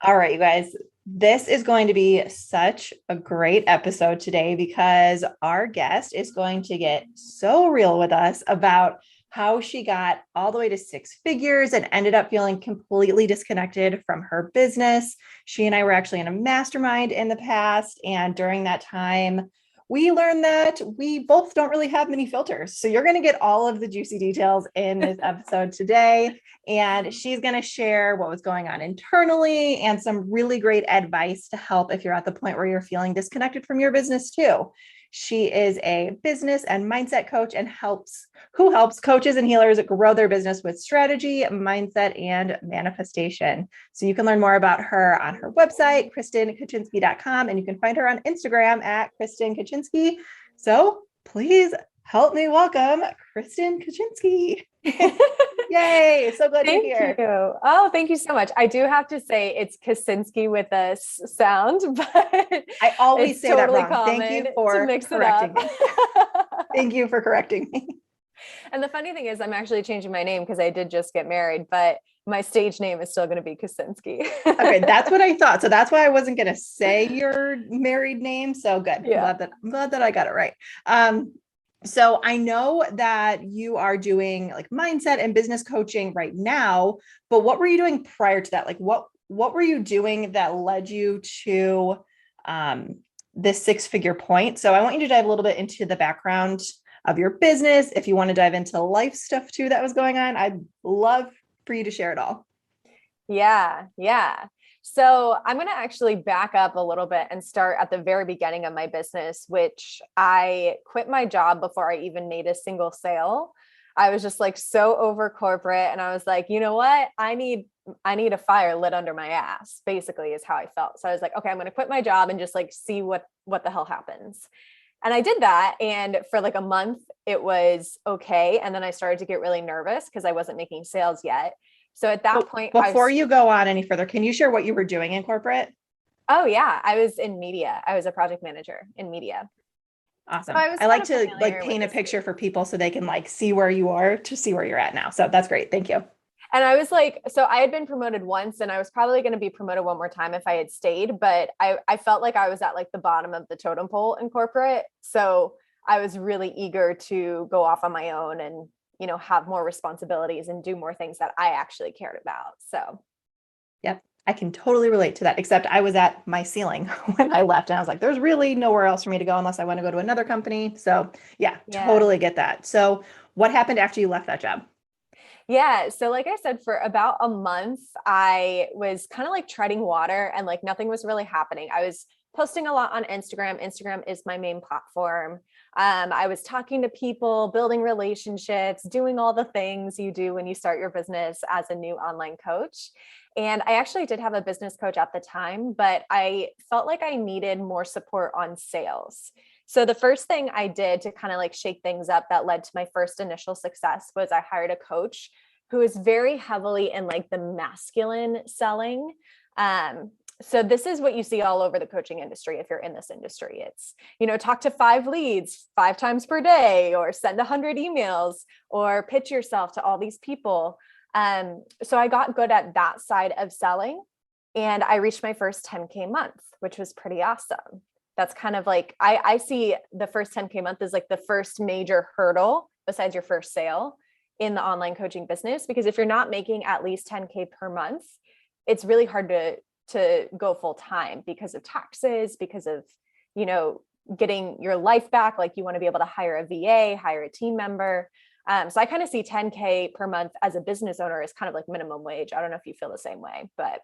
All right, you guys, this is going to be such a great episode today because our guest is going to get so real with us about how she got all the way to six figures and ended up feeling completely disconnected from her business. She and I were actually in a mastermind in the past. And during that time, we learned that we both don't really have many filters. So you're going to get all of the juicy details in this episode today. And she's going to share what was going on internally and some really great advice to help if you're at the point where you're feeling disconnected from your business too. She is a business and mindset coach and helps coaches and healers grow their business with strategy, mindset, and manifestation. So you can learn more about her on her website, KristenKacinski.com, and you can find her on Instagram at Kristen Kacinski. So please help me welcome Kristen Kacinski. Yay. So glad you're here. Thank you. Oh, thank you so much. I do have to say it's Kacinski with a sound, but I always say totally that wrong. Thank you for correcting me. Thank you for correcting me. And the funny thing is I'm actually changing my name because I did just get married, but my stage name is still going to be Kacinski. Okay. That's what I thought. So that's why I wasn't going to say your married name. So good. Yeah. I'm glad that I got it right. So I know that you are doing like mindset and business coaching right now, but what were you doing prior to that? Like what were you doing that led you to this six-figure point? So I want you to dive a little bit into the background of your business. If you want to dive into life stuff too that was going on, I'd love for you to share it all. Yeah. So I'm going to actually back up a little bit and start at the very beginning of my business, which I quit my job before I even made a single sale. I was just like so over corporate. And I was like, you know what? I need a fire lit under my ass, basically is how I felt. So I was like, okay, I'm going to quit my job and just like see what the hell happens. And I did that. And for like a month, it was okay. And then I started to get really nervous because I wasn't making sales yet. So at that point, before you go on any further, can you share what you were doing in corporate? Oh yeah. I was in media. I was a project manager in media. Awesome. So I like to like paint a picture for people so they can like see where you are to see where you're at now. So that's great. Thank you. And I was like, so I had been promoted once and I was probably going to be promoted one more time if I had stayed, but I felt like I was at like the bottom of the totem pole in corporate. So I was really eager to go off on my own and, you know, have more responsibilities and do more things that I actually cared about. So. Yep. I can totally relate to that, except I was at my ceiling when I left and I was like, there's really nowhere else for me to go unless I want to go to another company. So yeah, totally get that. So what happened after you left that job? Yeah. So like I said, for about a month, I was kind of like treading water and like nothing was really happening. I was posting a lot on Instagram. Instagram is my main platform. I was talking to people, building relationships, doing all the things you do when you start your business as a new online coach. And I actually did have a business coach at the time, but I felt like I needed more support on sales. So the first thing I did to kind of like shake things up that led to my first initial success was I hired a coach who is very heavily in like the masculine selling. So this is what you see all over the coaching industry. If you're in this industry, it's, you know, talk to 5 leads 5 times per day, or send 100 emails, or pitch yourself to all these people. So I got good at that side of selling, and I reached my first 10K month, which was pretty awesome. That's kind of like, I see the first 10K month as like the first major hurdle besides your first sale in the online coaching business, because if you're not making at least 10K per month, it's really hard to go full time because of taxes, because of, you know, getting your life back. Like you want to be able to hire a VA, hire a team member. So I kind of see 10K per month as a business owner as kind of like minimum wage. I don't know if you feel the same way, but.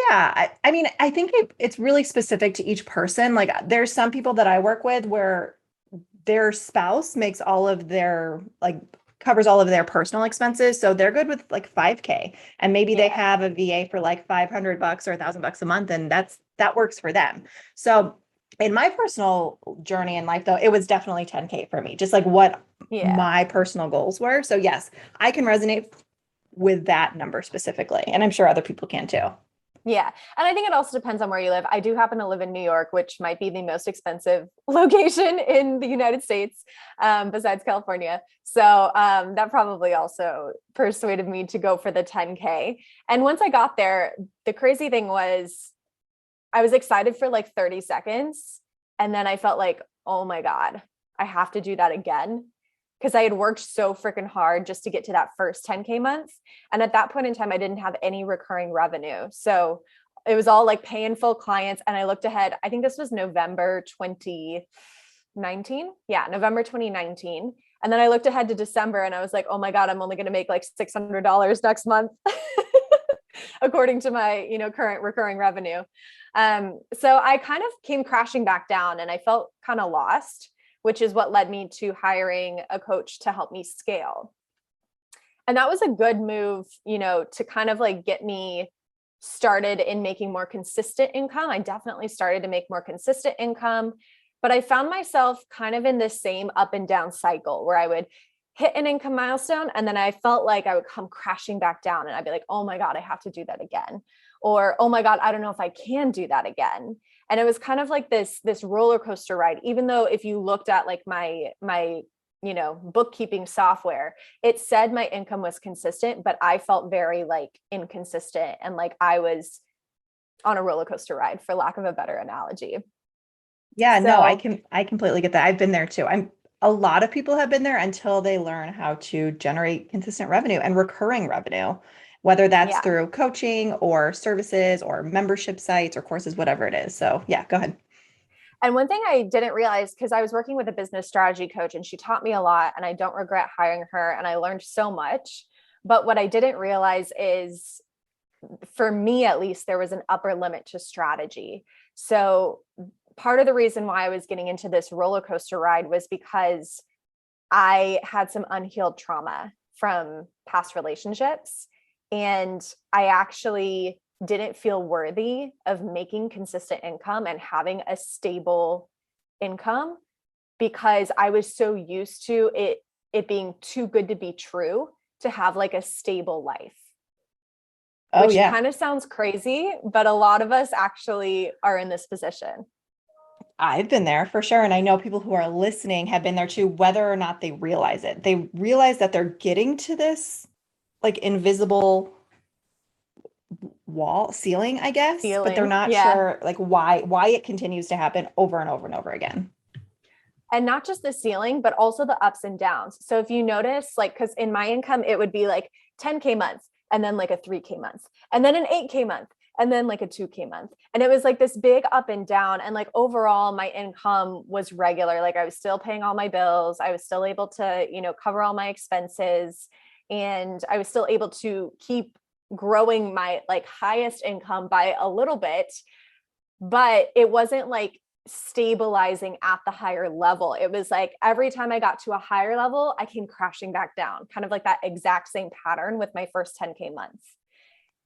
Yeah. I mean, I think it's really specific to each person. Like there's some people that I work with where their spouse makes all of their covers all of their personal expenses. So they're good with like 5K, and maybe they have a VA for like $500 or $1,000 a month. And that works for them. So in my personal journey in life though, it was definitely 10K for me, just like what my personal goals were. So yes, I can resonate with that number specifically. And I'm sure other people can too. Yeah. And I think it also depends on where you live. I do happen to live in New York, which might be the most expensive location in the United States, besides California. So that probably also persuaded me to go for the 10K. And once I got there, the crazy thing was I was excited for like 30 seconds. And then I felt like, oh my God, I have to do that again. Because I had worked so freaking hard just to get to that first 10K month. And at that point in time, I didn't have any recurring revenue. So it was all like paying full clients. And I looked ahead, I think this was November 2019. Yeah, November 2019. And then I looked ahead to December and I was like, oh my God, I'm only going to make like $600 next month, according to my, current recurring revenue. So I kind of came crashing back down and I felt kind of lost, which is what led me to hiring a coach to help me scale. And that was a good move, to kind of like get me started in making more consistent income. I definitely started to make more consistent income, but I found myself kind of in this same up and down cycle where I would hit an income milestone and then I felt like I would come crashing back down and I'd be like, oh my God, I have to do that again. Or, oh my God, I don't know if I can do that again. And it was kind of like this roller coaster ride, even though if you looked at like my bookkeeping software, it said my income was consistent, but I felt very like inconsistent and like I was on a roller coaster ride, for lack of a better analogy. Yeah, no, So I completely get that. I've been there too. A lot of people have been there until they learn how to generate consistent revenue and recurring revenue, whether that's yeah. through coaching or services or membership sites or courses, whatever it is. So yeah, go ahead. And one thing I didn't realize, because I was working with a business strategy coach and she taught me a lot and I don't regret hiring her and I learned so much. But what I didn't realize is, for me at least, there was an upper limit to strategy. So part of the reason why I was getting into this roller coaster ride was because I had some unhealed trauma from past relationships. And I actually didn't feel worthy of making consistent income and having a stable income because I was so used to it being too good to be true to have like a stable life. Oh Which yeah. kind of sounds crazy, but a lot of us actually are in this position. I've been there for sure. And I know people who are listening have been there too, whether or not they realize it. They realize that they're getting to this like invisible wall ceiling, I guess, but they're Feeling, not yeah. sure like why it continues to happen over and over and over again. And not just the ceiling, but also the ups and downs. So if you notice, like, because in my income, it would be like 10K months and then like a 3K month and then an 8K month and then like a 2K month. And it was like this big up and down. And like overall, my income was regular. Like I was still paying all my bills. I was still able to, cover all my expenses. And I was still able to keep growing my like highest income by a little bit. But it wasn't like stabilizing at the higher level. It was like every time I got to a higher level, I came crashing back down, kind of like that exact same pattern with my first 10K months.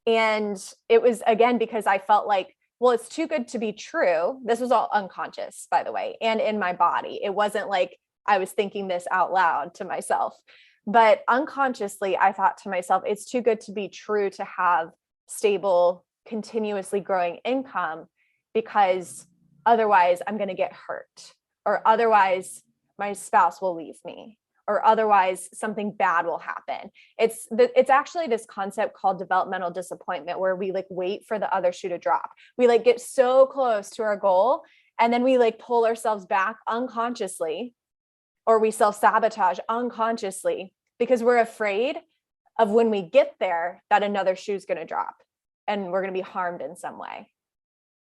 And it was again because I felt like, well, it's too good to be true. This was all unconscious, by the way, and in my body. It wasn't like I was thinking this out loud to myself, but unconsciously, I thought to myself, it's too good to be true to have stable, continuously growing income because otherwise I'm going to get hurt, or otherwise my spouse will leave me, or otherwise something bad will happen. It's actually this concept called developmental disappointment, where we like wait for the other shoe to drop. We like get so close to our goal and then we like pull ourselves back unconsciously, or we self-sabotage unconsciously because we're afraid of when we get there that another shoe is going to drop and we're going to be harmed in some way.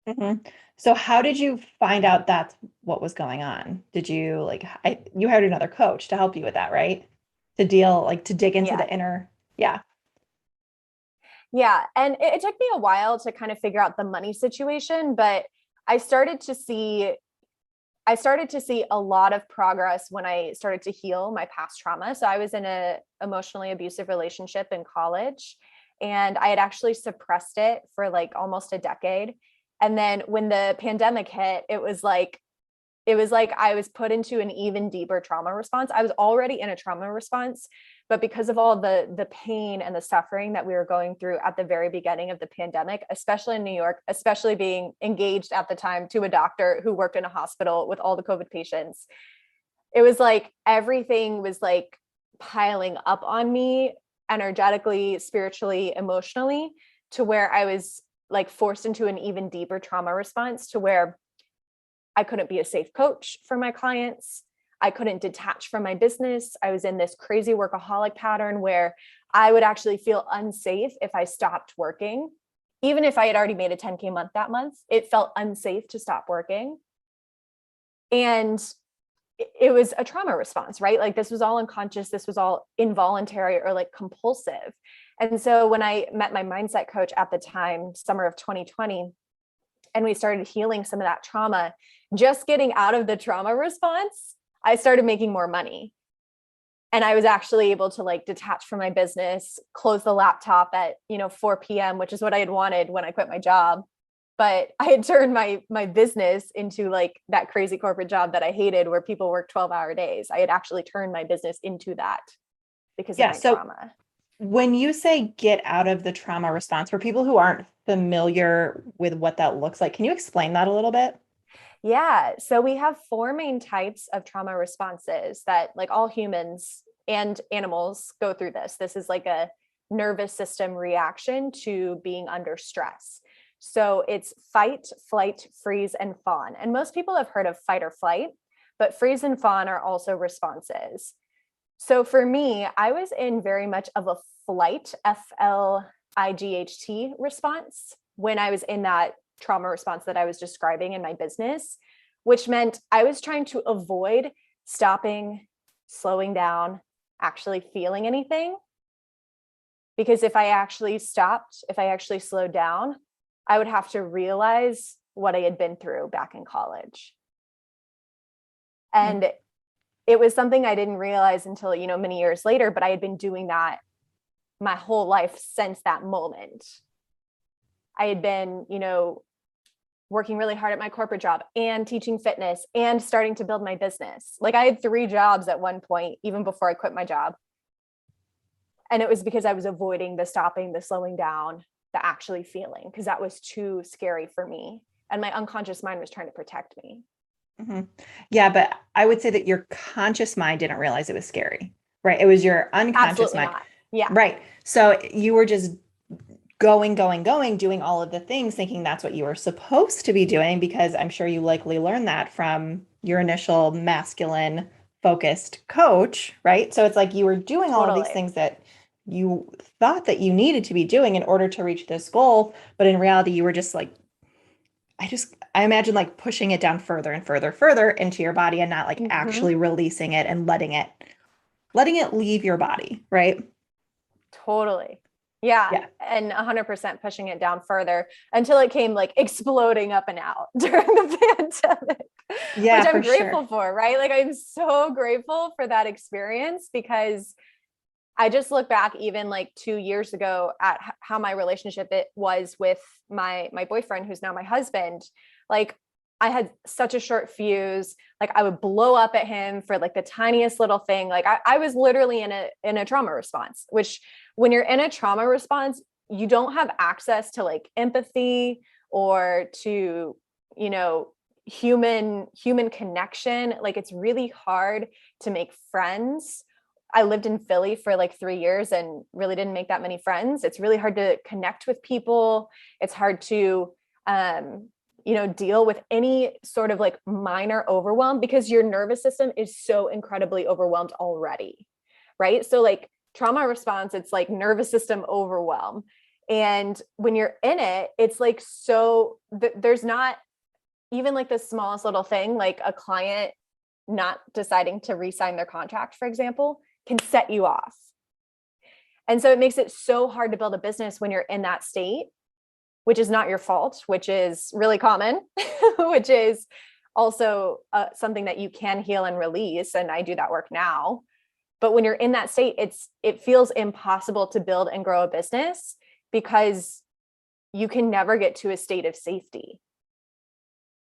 Mhm. So how did you find out that's what was going on? Did you you hired another coach to help you with that, right? To dig into Yeah. the inner, yeah. Yeah. And it took me a while to kind of figure out the money situation, but I started to see a lot of progress when I started to heal my past trauma. So I was in a emotionally abusive relationship in college, and I had actually suppressed it for like almost a decade. And then when the pandemic hit, it was like I was put into an even deeper trauma response. I was already in a trauma response, But because of all the pain and the suffering that we were going through at the very beginning of the pandemic, especially in New York, especially being engaged at the time to a doctor who worked in a hospital with all the COVID patients, it was like everything was like piling up on me energetically, spiritually, emotionally, to where I was like forced into an even deeper trauma response, to where I couldn't be a safe coach for my clients. I couldn't detach from my business. I was in this crazy workaholic pattern where I would actually feel unsafe if I stopped working. Even if I had already made a 10K month that month, it felt unsafe to stop working. And it was a trauma response, right? Like this was all unconscious. This was all involuntary or like compulsive. And so when I met my mindset coach at the time, summer of 2020, and we started healing some of that trauma, just getting out of the trauma response, I started making more money. And I was actually able to like detach from my business, close the laptop at, 4 p.m., which is what I had wanted when I quit my job. But I had turned my business into like that crazy corporate job that I hated, where people work 12-hour days. I had actually turned my business into that because of my trauma. When you say get out of the trauma response, for people who aren't familiar with what that looks like, can you explain that a little bit? Yeah. So we have 4 main types of trauma responses that like all humans and animals go through this. This is like a nervous system reaction to being under stress. So it's fight, flight, freeze, and fawn. And most people have heard of fight or flight, but freeze and fawn are also responses. So for me, I was in very much of a flight, FLIGHT response when I was in that trauma response that I was describing in my business, which meant I was trying to avoid stopping, slowing down, actually feeling anything. Because if I actually stopped, if I actually slowed down, I would have to realize what I had been through back in college. And it was something I didn't realize until, many years later, but I had been doing that my whole life since that moment. I had been, working really hard at my corporate job and teaching fitness and starting to build my business. Like I had 3 jobs at one point, even before I quit my job. And it was because I was avoiding the stopping, the slowing down, the actually feeling, because that was too scary for me. And my unconscious mind was trying to protect me. Mm-hmm. Yeah, but I would say that your conscious mind didn't realize it was scary, right? It was your unconscious Absolutely mind. not. Yeah. Right. So you were just going, doing all of the things, thinking that's what you were supposed to be doing, because I'm sure you likely learned that from your initial masculine focused coach, right? So it's like you were doing all of these things that you thought that you needed to be doing in order to reach this goal. But in reality, you were just like, I imagine like pushing it down further and further into your body, and not like actually releasing it and letting it leave your body, right? Totally. Yeah. And 100% pushing it down further until it came like exploding up and out during the pandemic, which I'm grateful for, right? Like I'm so grateful for that experience, because I just look back even like 2 years ago at how my relationship it was with my boyfriend, who's now my husband. Like I had such a short fuse. Like I would blow up at him for like the tiniest little thing. Like I was literally in a trauma response, which when you're in a trauma response, you don't have access to like empathy or to, human connection. Like it's really hard to make friends. I lived in Philly for like 3 years and really didn't make that many friends. It's really hard to connect with people. It's hard to, deal with any sort of like minor overwhelm, because your nervous system is so incredibly overwhelmed already. Right. So like trauma response, it's like nervous system overwhelm. And when you're in it, it's like, there's not even like the smallest little thing, like a client not deciding to re-sign their contract, for example, can set you off. And so it makes it so hard to build a business when you're in that state, which is not your fault, which is really common, which is also something that you can heal and release. And I do that work now. But when you're in that state, it feels impossible to build and grow a business, because you can never get to a state of safety.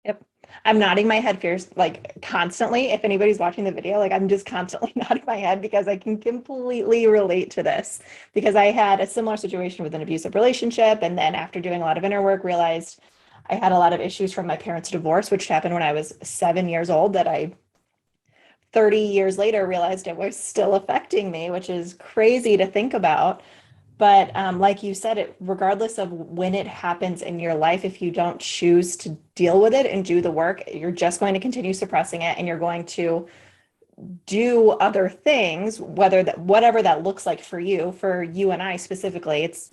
Yep. I'm nodding my head fierce, like constantly. If anybody's watching the video, like I'm just constantly nodding my head because I can completely relate to this because I had a similar situation with an abusive relationship. And then after doing a lot of inner work, realized I had a lot of issues from my parents' divorce, which happened when I was 7 years old, that I 30 years later realized it was still affecting me, which is crazy to think about. But like you said, it regardless of when it happens in your life, if you don't choose to deal with it and do the work, you're just going to continue suppressing it, and you're going to do other things, whether that whatever that looks like for you. For you and I specifically, it's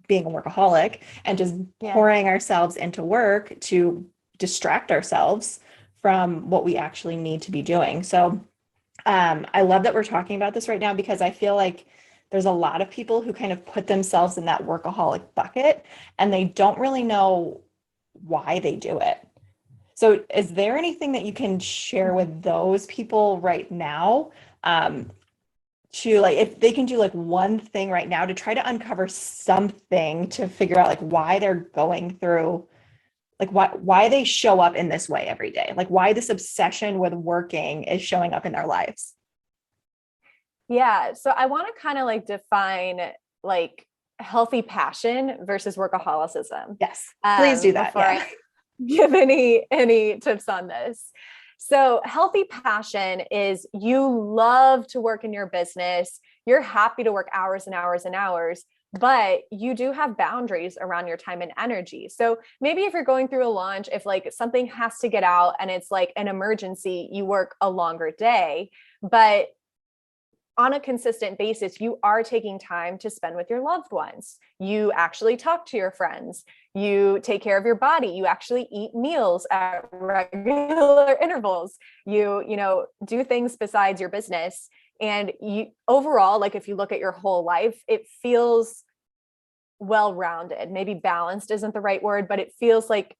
being a workaholic and just Yeah. pouring ourselves into work to distract ourselves from what we actually need to be doing. So I love that we're talking about this right now because I feel like there's a lot of people who kind of put themselves in that workaholic bucket and they don't really know why they do it. So is there anything that you can share with those people right now? To like, if they can do like one thing right now to try to uncover something to figure out like why they're going through, like why they show up in this way every day, like why this obsession with working is showing up in their lives. Yeah. So I want to kind of like define like healthy passion versus workaholicism. Yes, please do that. Before Yeah. I give any tips on this. So healthy passion is you love to work in your business. You're happy to work hours and hours and hours, but you do have boundaries around your time and energy. So maybe if you're going through a launch, if like something has to get out and it's like an emergency, you work a longer day, but on a consistent basis, you are taking time to spend with your loved ones. You actually talk to your friends. You take care of your body. You actually eat meals at regular intervals. You do things besides your business. And you overall, like if you look at your whole life, it feels well-rounded. Maybe balanced isn't the right word, but it feels like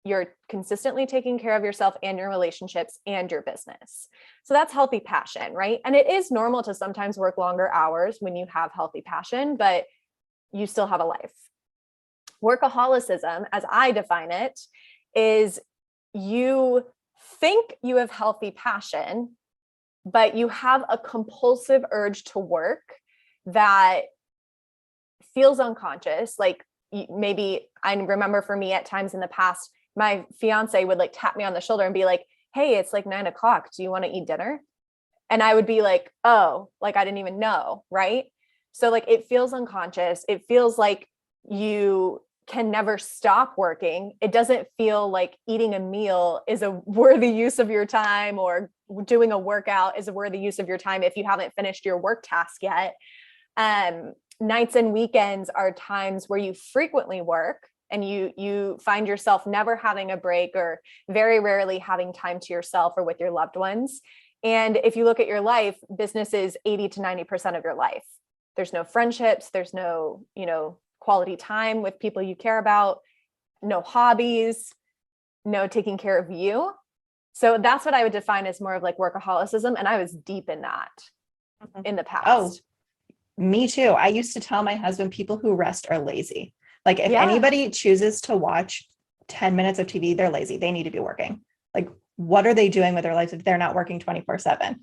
you're consistently taking care of yourself and your relationships and your business. So that's healthy passion, right? And it is normal to sometimes work longer hours when you have healthy passion, but you still have a life. Workaholicism, as I define it, is you think you have healthy passion, but you have a compulsive urge to work that feels unconscious. Like maybe I remember for me at times in the past, my fiance would like tap me on the shoulder and be like, "Hey, it's like 9:00. Do you want to eat dinner?" And I would be like, "Oh, like I didn't even know." Right. So like it feels unconscious. It feels like you can never stop working. It doesn't feel like eating a meal is a worthy use of your time, or doing a workout is a worthy use of your time if you haven't finished your work task yet. Nights and weekends are times where you frequently work and you find yourself never having a break or very rarely having time to yourself or with your loved ones. And if you look at your life, business is 80 to 90% of your life. There's no friendships, there's no, quality time with people you care about, no hobbies, no taking care of you. So that's what I would define as more of like workaholicism. And I was deep in that in the past. Oh, me too. I used to tell my husband people who rest are lazy. Like if Yeah. anybody chooses to watch 10 minutes of TV, they're lazy. They need to be working. Like, what are they doing with their lives if they're not working 24/7?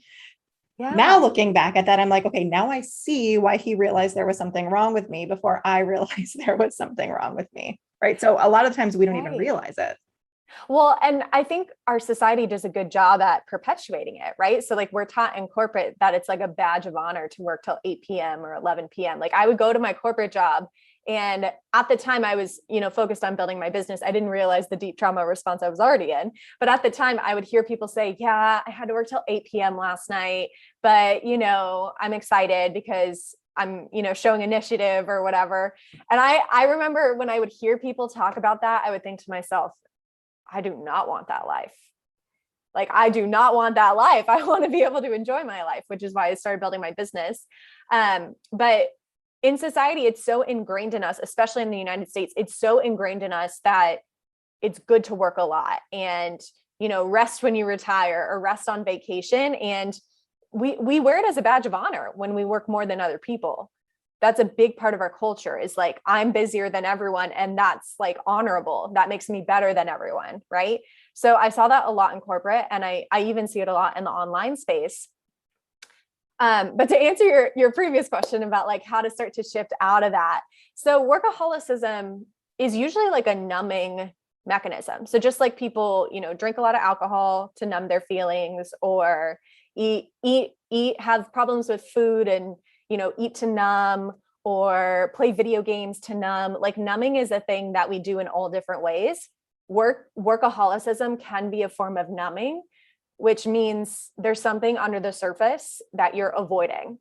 Yeah. Now looking back at that, I'm like, okay, now I see why he realized there was something wrong with me before I realized there was something wrong with me. Right. So a lot of times we don't even realize it. Well, and I think our society does a good job at perpetuating it, right? So like we're taught in corporate that it's like a badge of honor to work till 8 p.m. or 11 p.m. Like I would go to my corporate job, and at the time I was, focused on building my business. I didn't realize the deep trauma response I was already in. But at the time I would hear people say, "Yeah, I had to work till 8 p.m. last night, but I'm excited because I'm, showing initiative or whatever." And I remember when I would hear people talk about that, I would think to myself, I do not want that life. Like, I do not want that life. I want to be able to enjoy my life, which is why I started building my business. But in society, it's so ingrained in us, especially in the United States, it's so ingrained in us that it's good to work a lot and, rest when you retire or rest on vacation. And we wear it as a badge of honor when we work more than other people. that's a big part of our culture, is like, I'm busier than everyone. And that's like honorable. That makes me better than everyone. Right. So I saw that a lot in corporate, and I even see it a lot in the online space. But to answer your previous question about like how to start to shift out of that. So workaholicism is usually like a numbing mechanism. So just like people, drink a lot of alcohol to numb their feelings, or eat, have problems with food and, eat to numb, or play video games to numb. Like numbing is a thing that we do in all different ways. Workaholicism can be a form of numbing, which means there's something under the surface that you're avoiding.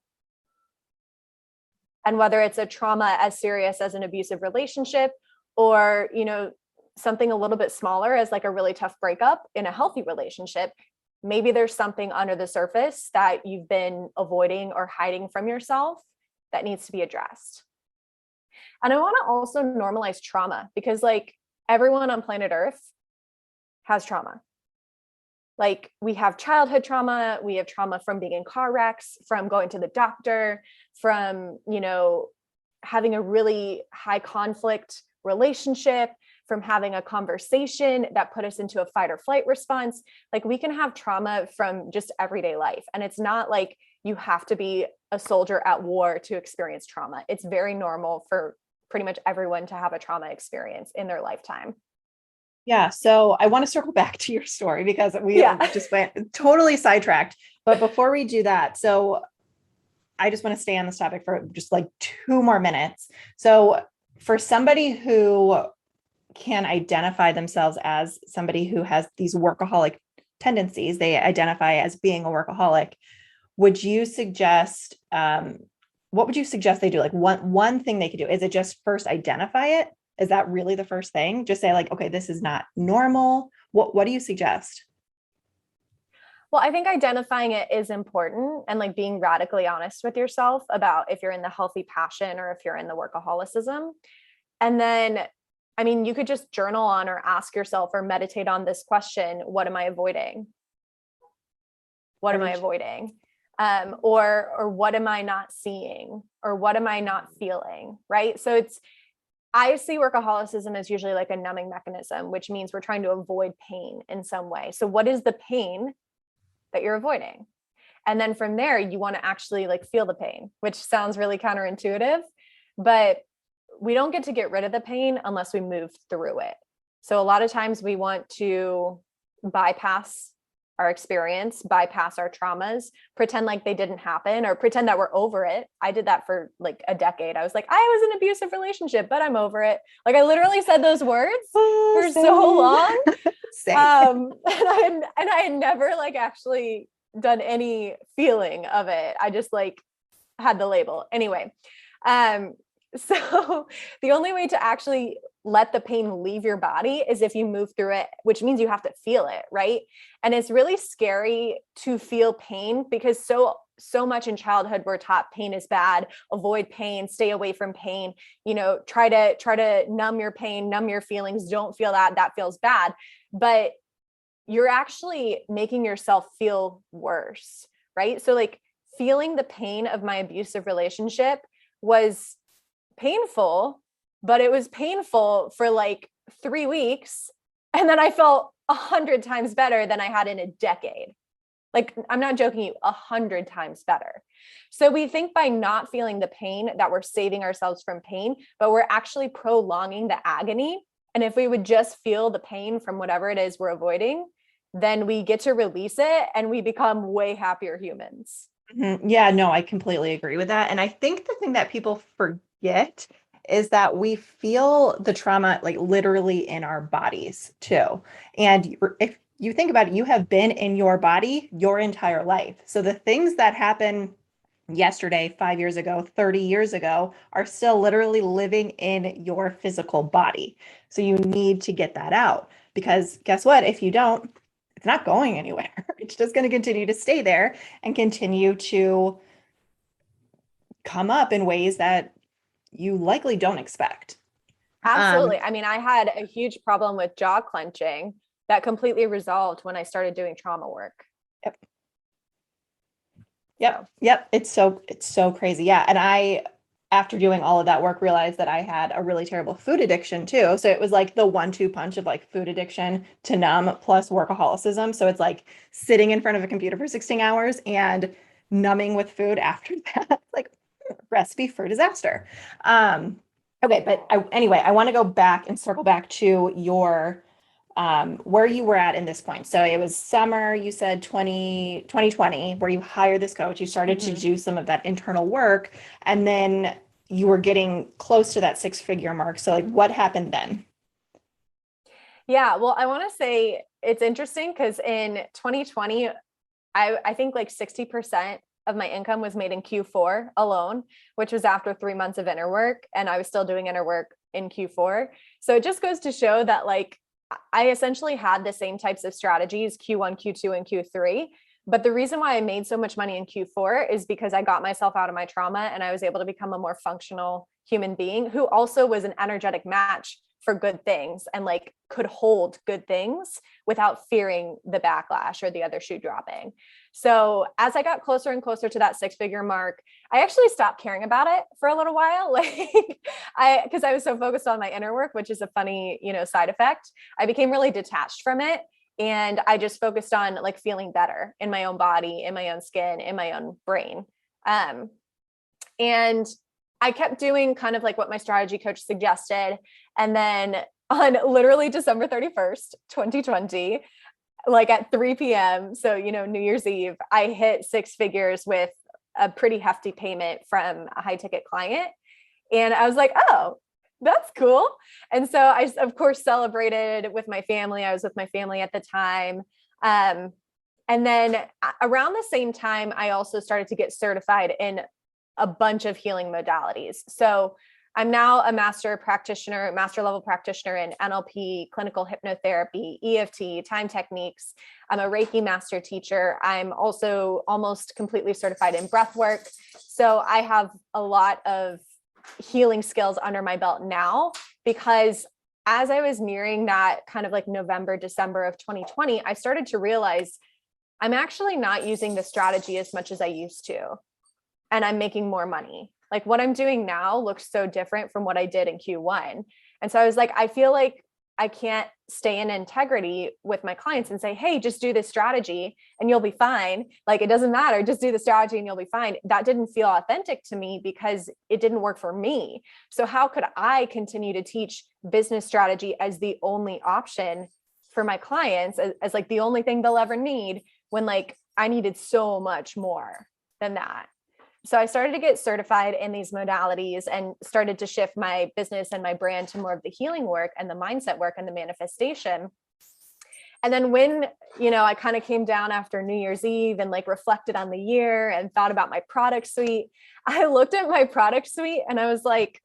And whether it's a trauma as serious as an abusive relationship, or, something a little bit smaller as like a really tough breakup in a healthy relationship, maybe there's something under the surface that you've been avoiding or hiding from yourself that needs to be addressed. And I want to also normalize trauma, because like everyone on planet Earth has trauma. Like we have childhood trauma, we have trauma from being in car wrecks, from going to the doctor, from, having a really high conflict relationship, from having a conversation that put us into a fight or flight response. Like we can have trauma from just everyday life. And it's not like you have to be a soldier at war to experience trauma. It's very normal for pretty much everyone to have a trauma experience in their lifetime. Yeah. So I want to circle back to your story, because we just went totally sidetracked. But before we do that, so I just want to stay on this topic for just like 2 more minutes. So for somebody who can identify themselves as somebody who has these workaholic tendencies, they identify as being a workaholic, would you suggest, what would you suggest they do? Like one thing they could do, is it just first identify it? Is that really the first thing? Just say like, okay, this is not normal. What do you suggest? Well, I think identifying it is important, and like being radically honest with yourself about if you're in the healthy passion or if you're in the workaholism. And then, I mean, you could just journal on or ask yourself or meditate on this question: what am I avoiding? What am I avoiding? Or what am I not seeing? Or what am I not feeling? Right. So I see workaholicism as usually like a numbing mechanism, which means we're trying to avoid pain in some way. So what is the pain that you're avoiding? And then from there, you want to actually like feel the pain, which sounds really counterintuitive, but we don't get rid of the pain unless we move through it. So a lot of times we want to bypass our experience, bypass our traumas, pretend like they didn't happen, or pretend that we're over it. I did that for like a decade. I was like, I was in an abusive relationship, but I'm over it. Like I literally said those words for so long. And I had never like actually done any feeling of it. I just like had the label anyway. So the only way to actually let the pain leave your body is if you move through it, which means you have to feel it, right? And it's really scary to feel pain, because so much in childhood we're taught pain is bad, avoid pain, stay away from pain, try to numb your pain, numb your feelings, don't feel that feels bad. But you're actually making yourself feel worse, right? So like feeling the pain of my abusive relationship was painful, but it was painful for like 3 weeks. And then I felt 100 times better than I had in a decade. Like, I'm not joking you, 100 times better. So we think by not feeling the pain that we're saving ourselves from pain, but we're actually prolonging the agony. And if we would just feel the pain from whatever it is we're avoiding, then we get to release it and we become way happier humans. Mm-hmm. Yeah, no, I completely agree with that. And I think the thing that people forget is that we feel the trauma like literally in our bodies too. And if you think about it, you have been in your body your entire life. So the things that happen yesterday, 5 years ago, 30 years ago are still literally living in your physical body. So you need to get that out, because guess what? If you don't, it's not going anywhere. It's just going to continue to stay there and continue to come up in ways that you likely don't expect. Absolutely. I mean, I had a huge problem with jaw clenching that completely resolved when I started doing trauma work. Yep. It's so crazy. Yeah. And after doing all of that work, realized that I had a really terrible food addiction too. So it was like the 1-2 punch of like food addiction to numb plus workaholicism. So it's like sitting in front of a computer for 16 hours and numbing with food after that. Like recipe for disaster. Okay, but anyway, I want to go back and circle back to your where you were at in this point. So it was summer, you said 2020, where you hired this coach, you started to do some of that internal work, and then you were getting close to that 6-figure mark. So like what happened then? Yeah, well, I want to say it's interesting because in 2020, I think like 60% of my income was made in Q4 alone, which was after 3 months of inner work. And I was still doing inner work in Q4. So it just goes to show that like I essentially had the same types of strategies Q1, Q2, and Q3. But the reason why I made so much money in Q4 is because I got myself out of my trauma and I was able to become a more functional human being who also was an energetic match for good things and like could hold good things without fearing the backlash or the other shoe dropping. So as I got closer and closer to that 6-figure mark, I actually stopped caring about it for a little while. Because I was so focused on my inner work, which is a funny, side effect. I became really detached from it. And I just focused on like feeling better in my own body, in my own skin, in my own brain. And I kept doing kind of like what my strategy coach suggested. And then on literally December 31st, 2020, like at 3 p.m. So, New Year's Eve, I hit 6 figures with a pretty hefty payment from a high ticket client. And I was like, oh, that's cool. And so I, of course, celebrated with my family. I was with my family at the time. And then around the same time, I also started to get certified in a bunch of healing modalities. So I'm now a master level practitioner in NLP, clinical hypnotherapy, EFT, time techniques. I'm a Reiki master teacher. I'm also almost completely certified in breath work. So I have a lot of healing skills under my belt now, because as I was nearing that kind of like November, December of 2020, I started to realize I'm actually not using the strategy as much as I used to. And I'm making more money. Like what I'm doing now looks so different from what I did in Q1. And so I was like, I feel like I can't stay in integrity with my clients and say, hey, just do this strategy and you'll be fine. Like, it doesn't matter. Just do the strategy and you'll be fine. That didn't feel authentic to me because it didn't work for me. So how could I continue to teach business strategy as the only option for my clients, as like the only thing they'll ever need, when like I needed so much more than that? So I started to get certified in these modalities and started to shift my business and my brand to more of the healing work and the mindset work and the manifestation. And then when, I kind of came down after New Year's Eve and like reflected on the year and thought about my product suite, I looked at my product suite and I was like,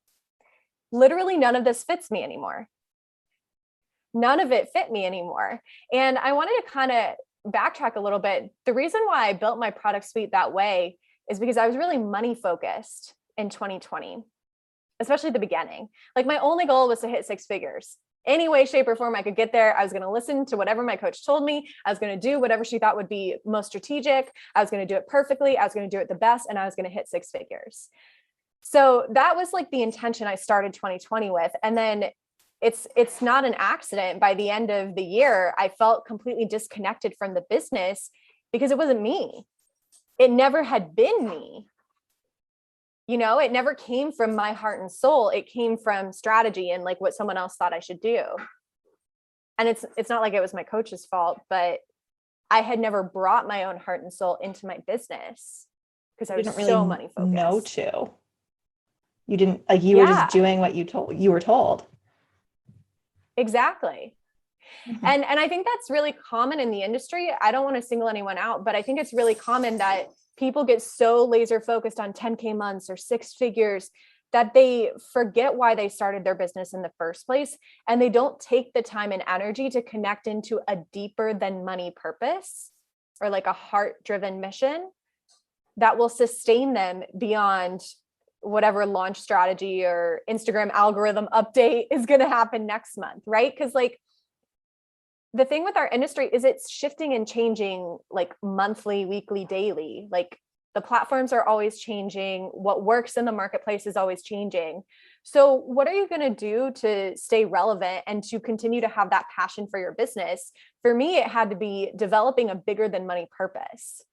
literally none of this fits me anymore. None of it fit me anymore. And I wanted to kind of backtrack a little bit. The reason why I built my product suite that way is because I was really money focused in 2020, especially the beginning. Like my only goal was to hit 6 figures. Any way, shape, or form I could get there. I was going to listen to whatever my coach told me. I was going to do whatever she thought would be most strategic. I was going to do it perfectly. I was going to do it the best. And I was going to hit 6 figures. So that was like the intention I started 2020 with. And then it's not an accident. By the end of the year, I felt completely disconnected from the business because it wasn't me. It never had been me. It never came from my heart and soul. It came from strategy and like what someone else thought I should do. And it's not like it was my coach's fault, but I had never brought my own heart and soul into my business because I was really so money focused. You didn't like, you were just doing what you were told. Exactly. Mm-hmm. And I think that's really common in the industry. I don't want to single anyone out, but I think it's really common that people get so laser focused on 10K months or 6 figures that they forget why they started their business in the first place. And they don't take the time and energy to connect into a deeper than money purpose or like a heart-driven mission that will sustain them beyond whatever launch strategy or Instagram algorithm update is going to happen next month, right? Because like, the thing with our industry is it's shifting and changing like monthly, weekly, daily. Like The platforms are always changing. What works in the marketplace is always changing. So what are you going to do to stay relevant and to continue to have that passion for your business? For me, it had to be developing a bigger than money purpose,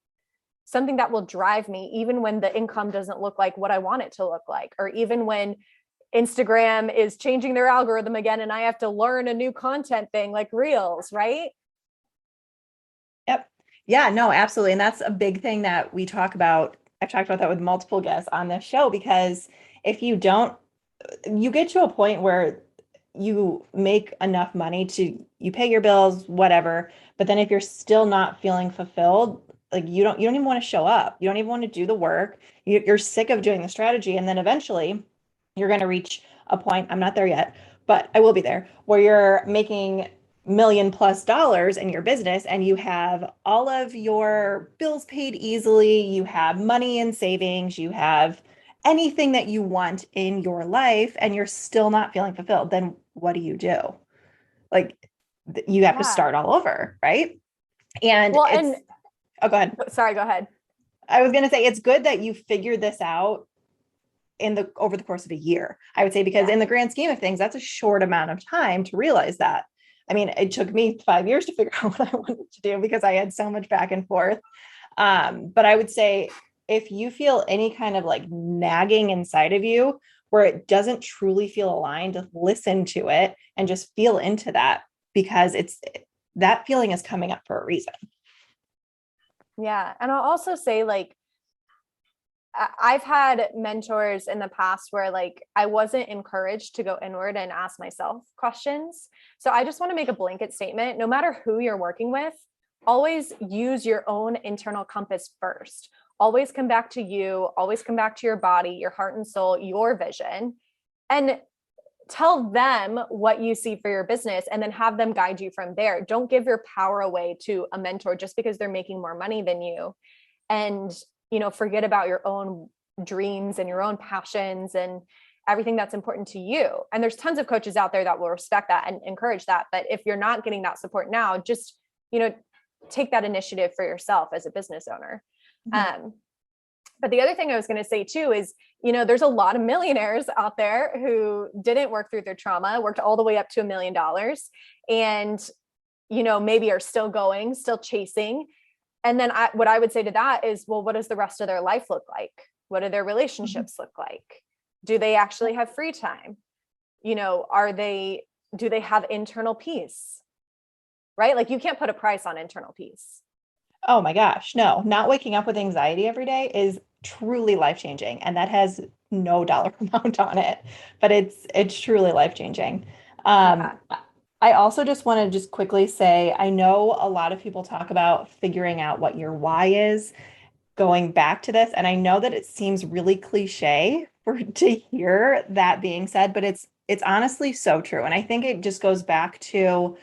something that will drive me even when the income doesn't look like what I want it to look like, or even when Instagram is changing their algorithm again and I have to learn a new content thing like Reels, right? Yep. Yeah, no, absolutely. And that's a big thing that we talk about. I've talked about that with multiple guests on this show, because if you don't, you get to a point where you make enough money to, you pay your bills, whatever. But then if you're still not feeling fulfilled, like you don't even want to show up. You don't even want to do the work. You're sick of doing the strategy. And then eventually you're going to reach a point, I'm not there yet, but I will be there, where you're making $1 million+ in your business and you have all of your bills paid easily, you have money in savings, you have anything that you want in your life, and you're still not feeling fulfilled. Then what do you do? Like you have to start all over, right? And well, it's, oh, go ahead. Sorry, go ahead. I was going to say, it's good that you figured this out over the course of a year, I would say, because in the grand scheme of things, that's a short amount of time to realize that. I mean, it took me 5 years to figure out what I wanted to do because I had so much back and forth. But I would say if you feel any kind of like nagging inside of you where it doesn't truly feel aligned, listen to it and just feel into that, because that feeling is coming up for a reason. Yeah. And I'll also say, like, I've had mentors in the past where like I wasn't encouraged to go inward and ask myself questions. So I just want to make a blanket statement. No matter who you're working with, always use your own internal compass first. Always come back to you, always come back to your body, your heart and soul, your vision, and tell them what you see for your business and then have them guide you from there. Don't give your power away to a mentor just because they're making more money than you. And forget about your own dreams and your own passions and everything that's important to you. And there's tons of coaches out there that will respect that and encourage that. But if you're not getting that support now, just, take that initiative for yourself as a business owner. Mm-hmm. But the other thing I was going to say too is, there's a lot of millionaires out there who didn't work through their trauma, worked all the way up to $1 million and, maybe are still going, still chasing. And then what I would say to that is, well, what does the rest of their life look like? What do their relationships look like? Do they actually have free time? Do they have internal peace? Right? Like you can't put a price on internal peace. Oh my gosh, no, not waking up with anxiety every day is truly life-changing. And that has no dollar amount on it, but it's truly life-changing. I also just want to just quickly say, I know a lot of people talk about figuring out what your why is, going back to this. And I know that it seems really cliche to hear that being said, but it's honestly so true. And I think it just goes back to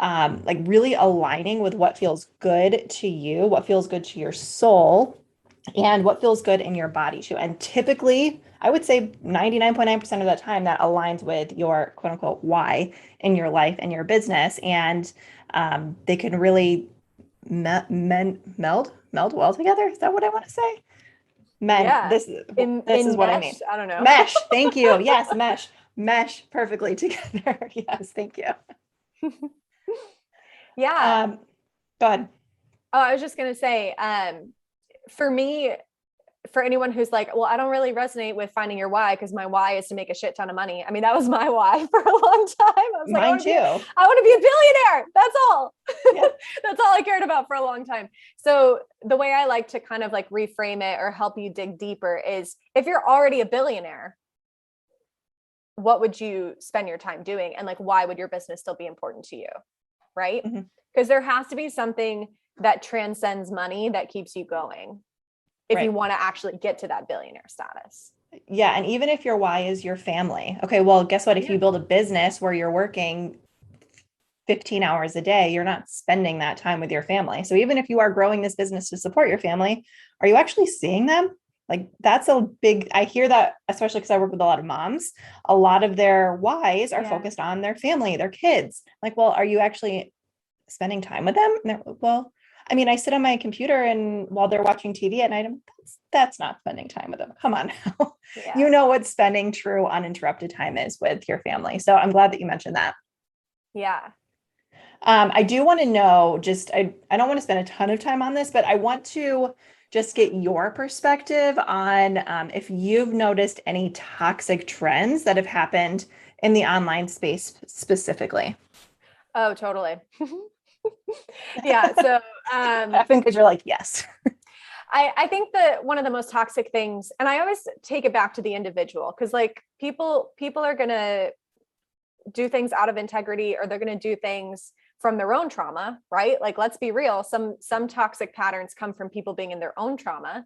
like really aligning with what feels good to you, what feels good to your soul, and what feels good in your body too. And typically, I would say 99.9% of the time that aligns with your quote unquote why in your life and your business. And they can really meld well together. Is that what I want to say? This is what I mean. I don't know. Mesh. Thank you. Yes. Mesh perfectly together. Yes. Thank you. Yeah. Go ahead. Oh, I was just going to say, for me, for anyone who's like, well, I don't really resonate with finding your why because my why is to make a shit ton of money. I mean, that was my why for a long time. I was like, mine too. I want to be a billionaire. That's all. Yeah. That's all I cared about for a long time. So the way I like to kind of like reframe it or help you dig deeper is if you're already a billionaire, what would you spend your time doing? And like, why would your business still be important to you? Right? Because there has to be something that transcends money that keeps you going if you want to actually get to that billionaire status. Yeah. And even if your why is your family. Okay, well, guess what? If you build a business where you're working 15 hours a day, you're not spending that time with your family. So even if you are growing this business to support your family, are you actually seeing them? Like that's a big, I hear that, especially because I work with a lot of moms, a lot of their whys are focused on their family, their kids. Like, well, are you actually spending time with them? And well, I mean, I sit on my computer and while they're watching TV at night, that's not spending time with them. Come on now. Yeah. You know what spending true uninterrupted time is with your family. So I'm glad that you mentioned that. Yeah. I do want to know, I don't want to spend a ton of time on this, but I want to just get your perspective on if you've noticed any toxic trends that have happened in the online space specifically. Oh, totally. Yeah. So, Laughing because you're like, yes. I think that one of the most toxic things, and I always take it back to the individual, because like people are going to do things out of integrity, or they're going to do things from their own trauma, right? Like, let's be real. Some toxic patterns come from people being in their own trauma.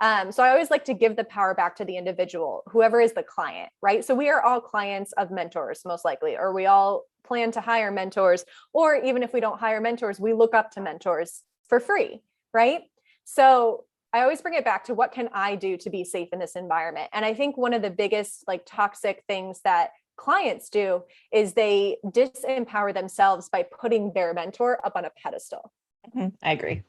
So I always like to give the power back to the individual, whoever is the client, right? So we are all clients of mentors, most likely, or we all plan to hire mentors, or even if we don't hire mentors, we look up to mentors for free, right? So I always bring it back to, what can I do to be safe in this environment? And I think one of the biggest like toxic things that clients do is they disempower themselves by putting their mentor up on a pedestal. I agree.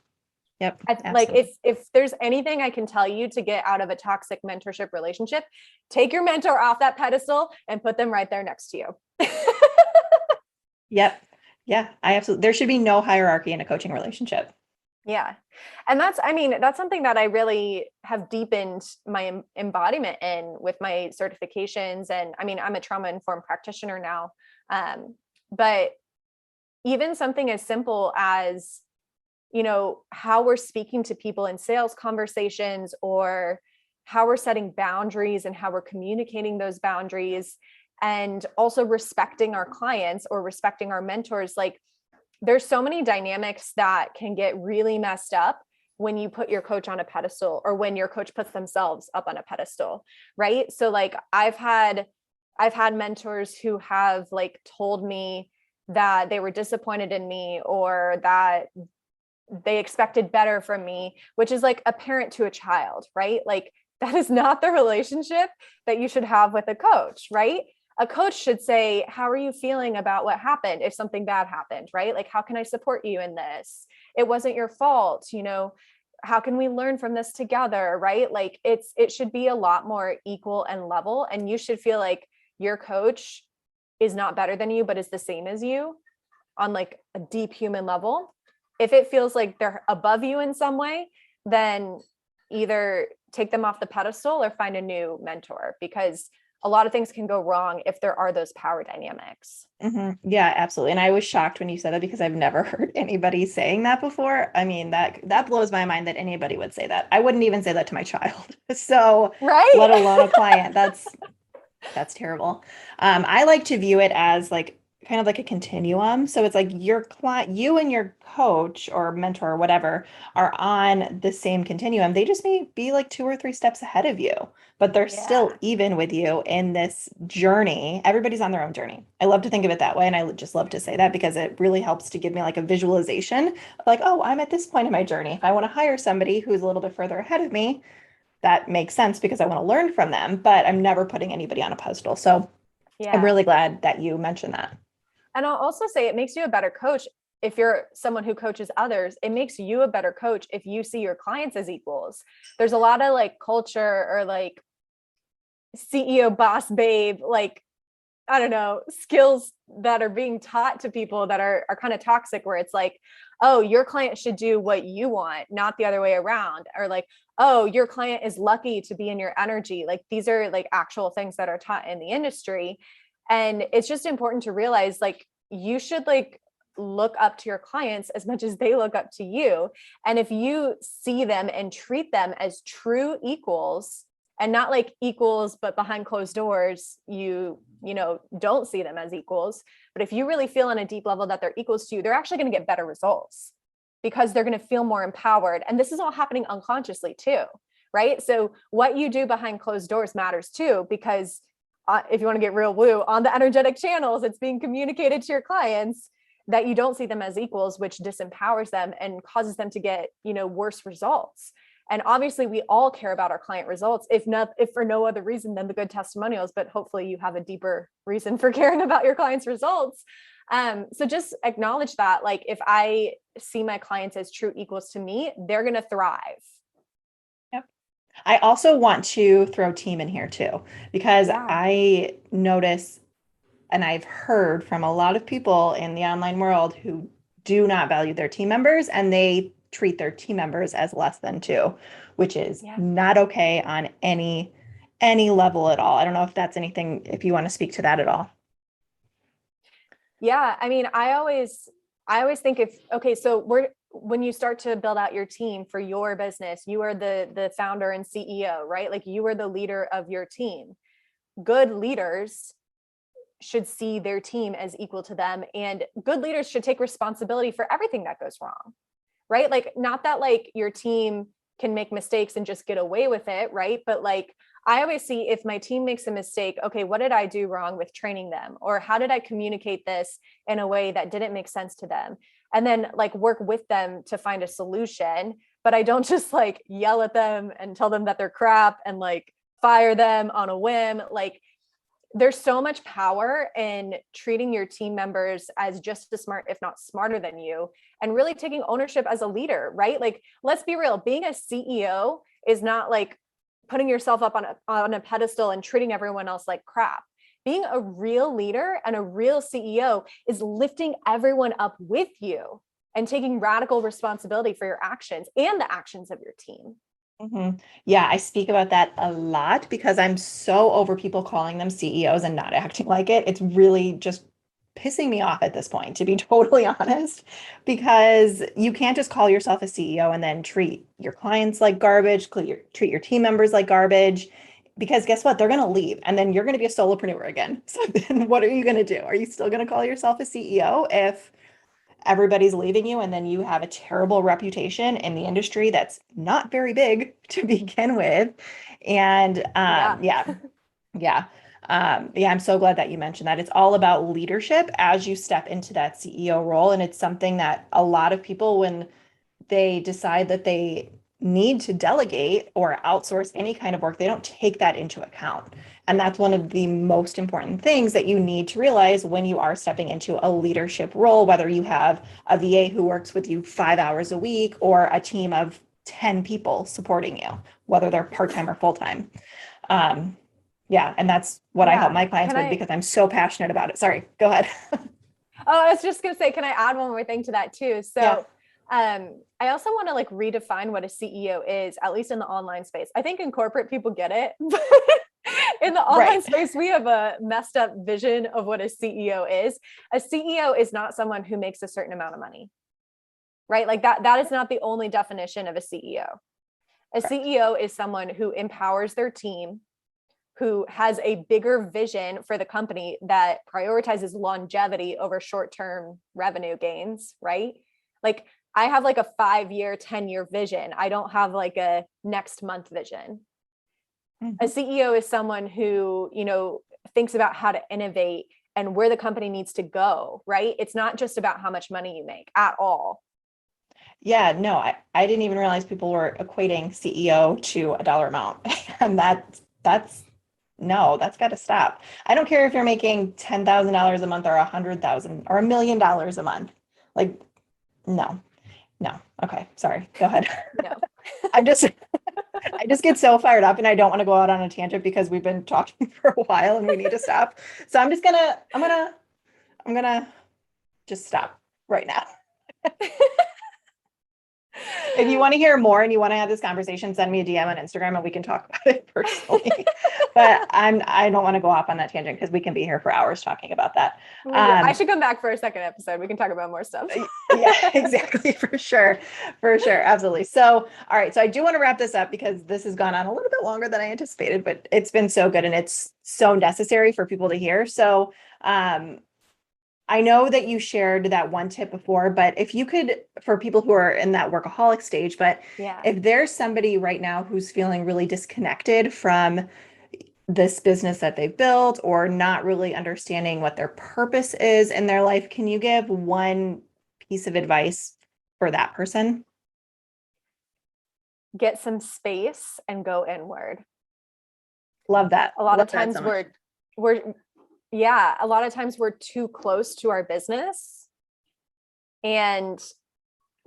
Yep. Like if there's anything I can tell you to get out of a toxic mentorship relationship, take your mentor off that pedestal and put them right there next to you. Yep. Yeah, I absolutely, there should be no hierarchy in a coaching relationship. Yeah. And that's something that I really have deepened my embodiment in with my certifications. And I mean, I'm a trauma-informed practitioner now. But even something as simple as, how we're speaking to people in sales conversations, or how we're setting boundaries and how we're communicating those boundaries, and also respecting our clients or respecting our mentors. Like, there's so many dynamics that can get really messed up when you put your coach on a pedestal, or when your coach puts themselves up on a pedestal, right? So like I've had mentors who have like told me that they were disappointed in me, or that they expected better from me, which is like a parent to a child, right? Like, that is not the relationship that you should have with a coach, right? A coach should say, how are you feeling about what happened? If something bad happened, right? Like, how can I support you in this? It wasn't your fault. How can we learn from this together? Right? Like, it should be a lot more equal and level. And you should feel like your coach is not better than you, but is the same as you on like a deep human level. If it feels like they're above you in some way, then either take them off the pedestal or find a new mentor, because a lot of things can go wrong if there are those power dynamics. Mm-hmm. Yeah, absolutely. And I was shocked when you said that, because I've never heard anybody saying that before. I mean, that blows my mind that anybody would say that. I wouldn't even say that to my child. So, right. Let alone a client. That's terrible. I like to view it as like kind of like a continuum. So it's like your client, you and your coach or mentor or whatever are on the same continuum. They just may be like 2 or 3 steps ahead of you, but they're still even with you in this journey. Everybody's on their own journey. I love to think of it that way. And I just love to say that, because it really helps to give me like a visualization of like, oh, I'm at this point in my journey. If I want to hire somebody who's a little bit further ahead of me, that makes sense because I want to learn from them, but I'm never putting anybody on a pedestal. So I'm really glad that you mentioned that. And I'll also say it makes you a better coach. If you're someone who coaches others, it makes you a better coach if you see your clients as equals. There's a lot of like culture or like CEO boss babe, like, I don't know, skills that are being taught to people that are kind of toxic, where it's like, oh, your client should do what you want, not the other way around. Or like, oh, your client is lucky to be in your energy. Like, these are like actual things that are taught in the industry. And it's just important to realize, like, you should like look up to your clients as much as they look up to you. And if you see them and treat them as true equals, and not like equals, but behind closed doors, you don't see them as equals. But if you really feel on a deep level that they're equals to you, they're actually going to get better results, because they're going to feel more empowered. And this is all happening unconsciously too, right? So what you do behind closed doors matters too, because if you want to get real woo, on the energetic channels, it's being communicated to your clients that you don't see them as equals, which disempowers them and causes them to get, worse results. And obviously we all care about our client results, if for no other reason than the good testimonials, but hopefully you have a deeper reason for caring about your clients' results. So just acknowledge that, like, if I see my clients as true equals to me, they're going to thrive. Yep. I also want to throw team in here too, because Yeah. I notice, and I've heard from a lot of people in the online world who do not value their team members, and they treat their team members as less than too, which is not okay on any level at all. I don't know if that's anything, if you want to speak to that at all. Yeah. I mean, I always think so when you start to build out your team for your business, you are the founder and CEO, right? Like, you are the leader of your team. Good leaders should see their team as equal to them, and good leaders should take responsibility for everything that goes wrong, right? Like, not that like your team can make mistakes and just get away with it, right? But like, I always see, if my team makes a mistake, okay, what did I do wrong with training them? Or how did I communicate this in a way that didn't make sense to them? And then like work with them to find a solution. But I don't just like yell at them and tell them that they're crap and like fire them on a whim. Like, there's so much power in treating your team members as just as smart, if not smarter than you, and really taking ownership as a leader, right? Like, let's be real. Being a CEO is not like putting yourself up on a pedestal and treating everyone else like crap. Being a real leader and a real CEO is lifting everyone up with you and taking radical responsibility for your actions and the actions of your team. Mm-hmm. Yeah, I speak about that a lot because I'm so over people calling them CEOs and not acting like it. It's really just pissing me off at this point, to be totally honest, because you can't just call yourself a CEO and then treat your clients like garbage, treat your team members like garbage, because guess what? They're going to leave and then you're going to be a solopreneur again. So then what are you going to do? Are you still going to call yourself a CEO if everybody's leaving you and then you have a terrible reputation in the industry that's not very big to begin with? And yeah. I'm so glad that you mentioned that. It's all about leadership as you step into that CEO role. And it's something that a lot of people, when they decide that they need to delegate or outsource any kind of work, they don't take that into account. And that's one of the most important things that you need to realize when you are stepping into a leadership role, whether you have a VA who works with you 5 hours a week or a team of 10 people supporting you, whether they're part-time or full-time. And that's what I help my clients with because I'm so passionate about it. Sorry, go ahead. I was just going to say, can I add one more thing to that too? So I also want to like redefine what a CEO is, at least in the online space. I think in corporate people get it, but in the online space, we have a messed up vision of what a CEO is. A CEO is not someone who makes a certain amount of money, right? Like that is not the only definition of a CEO. A CEO is someone who empowers their team, who has a bigger vision for the company that prioritizes longevity over short-term revenue gains, right? Like, I have like a 5-year, 10-year vision. I don't have like a next month vision. Mm-hmm. A CEO is someone who, thinks about how to innovate and where the company needs to go, right? It's not just about how much money you make at all. Yeah, no, I didn't even realize people were equating CEO to a dollar amount. And that's got to stop. I don't care if you're making $10,000 a month or $100,000 or $1 million a month. Like, no. Okay. Sorry. Go ahead. No. I just get so fired up and I don't want to go out on a tangent because we've been talking for a while and we need to stop. So I'm gonna just stop right now. If you want to hear more and you want to have this conversation, send me a DM on Instagram and we can talk about it personally. But I don't want to go off on that tangent because we can be here for hours talking about that. I should come back for a second episode. We can talk about more stuff. Yeah, exactly. For sure. Absolutely. So, all right. So I do want to wrap this up because this has gone on a little bit longer than I anticipated, but it's been so good and it's so necessary for people to hear. So, I know that you shared that one tip before, but if you could, for people who are in that workaholic stage, but if there's somebody right now who's feeling really disconnected from this business that they've built or not really understanding what their purpose is in their life, can you give one piece of advice for that person? Get some space and go inward. Love that. A lot of times we're Yeah, a lot of times we're too close to our business, and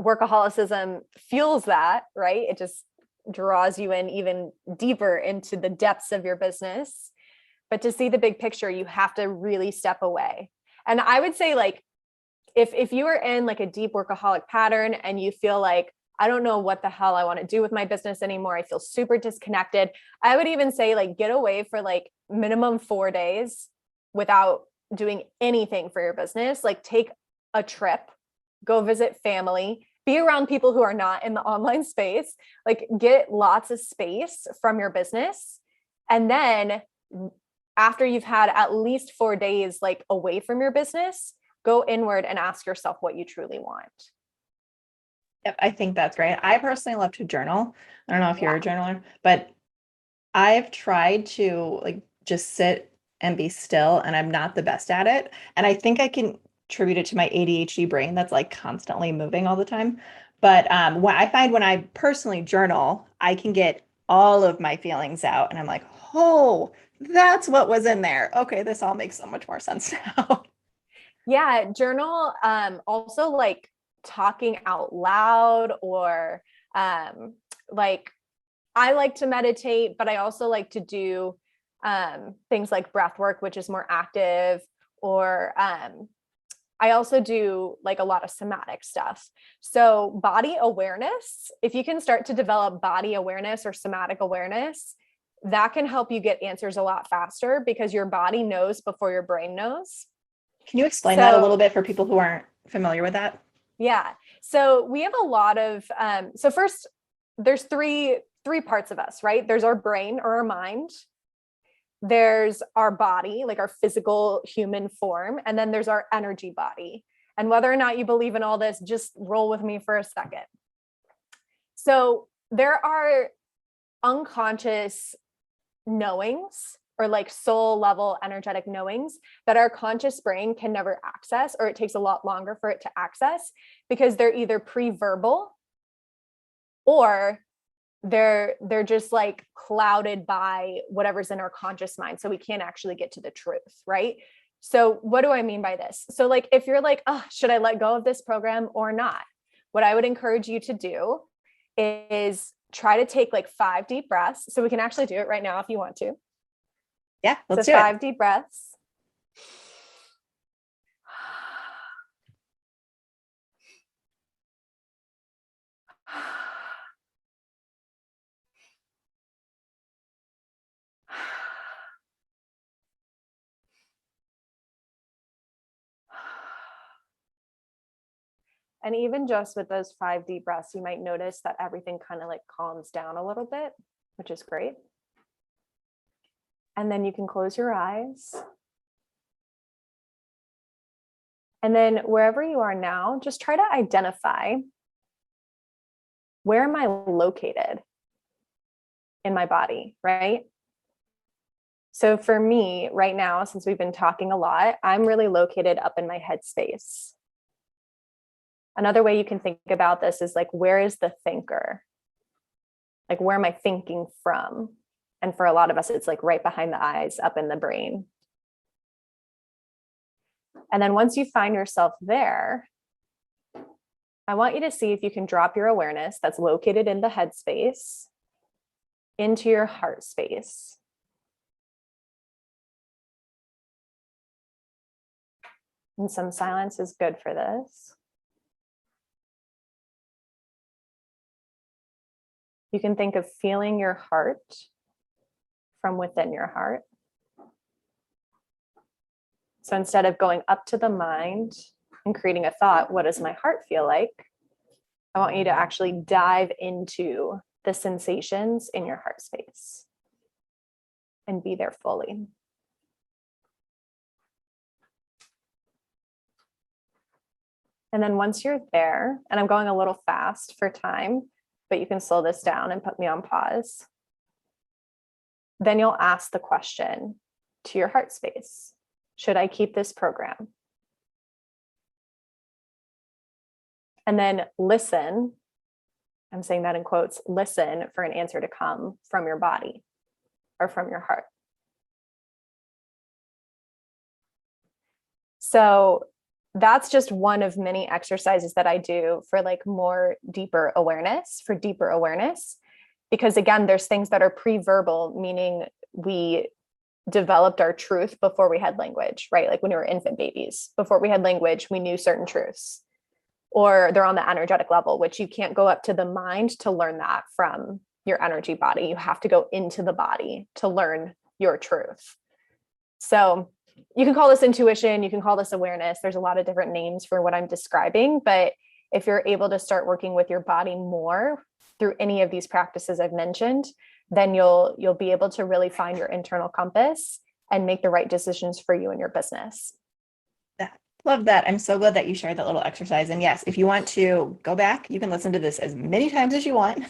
workaholicism fuels that, right? It just draws you in even deeper into the depths of your business. But to see the big picture, you have to really step away. And I would say, like, if you are in like a deep workaholic pattern and you feel like, I don't know what the hell I want to do with my business anymore, I feel super disconnected, I would even say, like, get away for like minimum 4 days without doing anything for your business. Like, take a trip, go visit family, be around people who are not in the online space, like get lots of space from your business. And then after you've had at least 4 days like away from your business, go inward and ask yourself what you truly want. Yep, I think that's great. I personally love to journal. I don't know if you're a Yeah. journaler, but I've tried to like just sit and be still, and I'm not the best at it. And I think I can attribute it to my ADHD brain that's like constantly moving all the time. But what I find when I personally journal, I can get all of my feelings out, and I'm like, oh, that's what was in there. Okay, this all makes so much more sense now. Yeah, journal. Also like talking out loud, or like I like to meditate, but I also like to do things like breath work, which is more active, or I also do like a lot of somatic stuff. So body awareness, if you can start to develop body awareness or somatic awareness, that can help you get answers a lot faster because your body knows before your brain knows. Can you explain that a little So bit for people who aren't familiar with that? yeah, so we have a lot of, so first there's three parts of us, right? There's our brain or our mind. There's our body, like our physical human form, and then there's our energy body. And whether or not you believe in all this, just roll with me for a second. So there are unconscious knowings, or like soul level energetic knowings, that our conscious brain can never access, or it takes a lot longer for it to access because they're either pre-verbal or they're just like clouded by whatever's in our conscious mind, so we can't actually get to the truth, right? So what do I mean by this? So like if you're like, oh, should I let go of this program or not, what I would encourage you to do is try to take like 5 deep breaths. So we can actually do it right now if you want to. Yeah, So let's do 5 it. deep breaths. And even just with those 5 deep breaths, you might notice that everything kind of like calms down a little bit, which is great. And then you can close your eyes. And then wherever you are now, just try to identify, where am I located in my body, right? So for me right now, since we've been talking a lot, I'm really located up in my head space. Another way you can think about this is like, where is the thinker? Like, where am I thinking from? And for a lot of us, it's like right behind the eyes, up in the brain. And then once you find yourself there, I want you to see if you can drop your awareness that's located in the head space into your heart space. And some silence is good for this. You can think of feeling your heart from within your heart. So instead of going up to the mind and creating a thought, what does my heart feel like? I want you to actually dive into the sensations in your heart space and be there fully. And then once you're there, and I'm going a little fast for time, but you can slow this down and put me on pause. Then you'll ask the question to your heart space: should I keep this program? And then listen, I'm saying that in quotes, listen for an answer to come from your body or from your heart. So that's just one of many exercises that I do for like deeper awareness. Because again, there's things that are pre-verbal, meaning we developed our truth before we had language, right? Like when we were infant babies, before we had language, we knew certain truths, or they're on the energetic level, which you can't go up to the mind to learn that from your energy body. You have to go into the body to learn your truth. So you can call this intuition, you can call this awareness. There's a lot of different names for what I'm describing, but if you're able to start working with your body more through any of these practices I've mentioned, then you'll be able to really find your internal compass and make the right decisions for you and your business. Love that. I'm so glad that you shared that little exercise. And yes, if you want to go back, you can listen to this as many times as you want.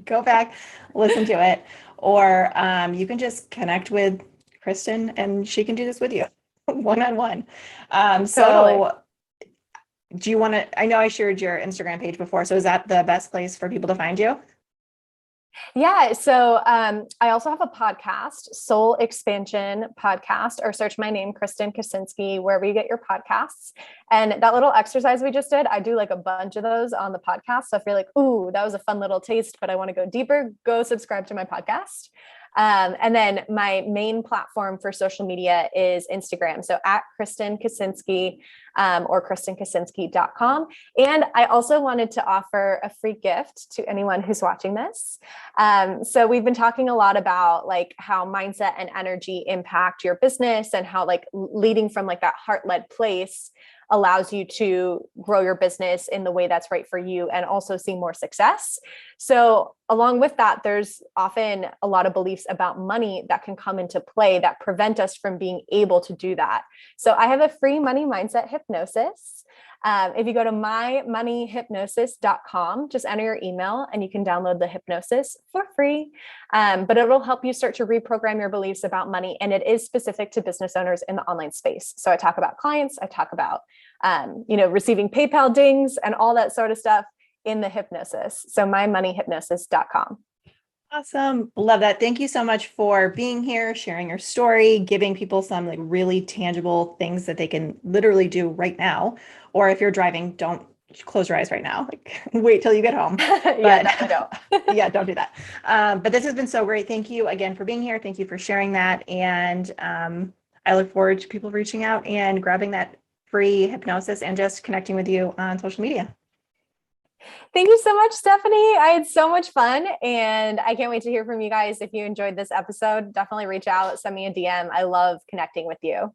Go back, listen to it, or you can just connect with Kristen and she can do this with you one-on-one. So do you want to, I know I shared your Instagram page before, so is that the best place for people to find you? Yeah. So I also have a podcast, Soul Expansion Podcast, or search my name, Kristen Kacinski, wherever you get your podcasts. And that little exercise we just did, I do like a bunch of those on the podcast. So if you're like, ooh, that was a fun little taste, but I want to go deeper, go subscribe to my podcast. And then my main platform for social media is Instagram. So at Kristen Kacinski, or KristenKacinski.com. And I also wanted to offer a free gift to anyone who's watching this. So we've been talking a lot about like how mindset and energy impact your business, and how like leading from like that heart-led place allows you to grow your business in the way that's right for you and also see more success. So along with that, there's often a lot of beliefs about money that can come into play that prevent us from being able to do that. So I have a free money mindset hypnosis. If you go to mymoneyhypnosis.com, just enter your email and you can download the hypnosis for free. But it will help you start to reprogram your beliefs about money. And it is specific to business owners in the online space. So I talk about clients, I talk about, receiving PayPal dings and all that sort of stuff in the hypnosis. So mymoneyhypnosis.com. Awesome. Love that. Thank you so much for being here, sharing your story, giving people some like really tangible things that they can literally do right now. Or if you're driving, don't close your eyes right now. Like wait till you get home. Yeah, definitely don't. Yeah, don't do that. But this has been so great. Thank you again for being here. Thank you for sharing that. And I look forward to people reaching out and grabbing that free hypnosis and just connecting with you on social media. Thank you so much, Stephanie. I had so much fun and I can't wait to hear from you guys. If you enjoyed this episode, definitely reach out, send me a DM. I love connecting with you.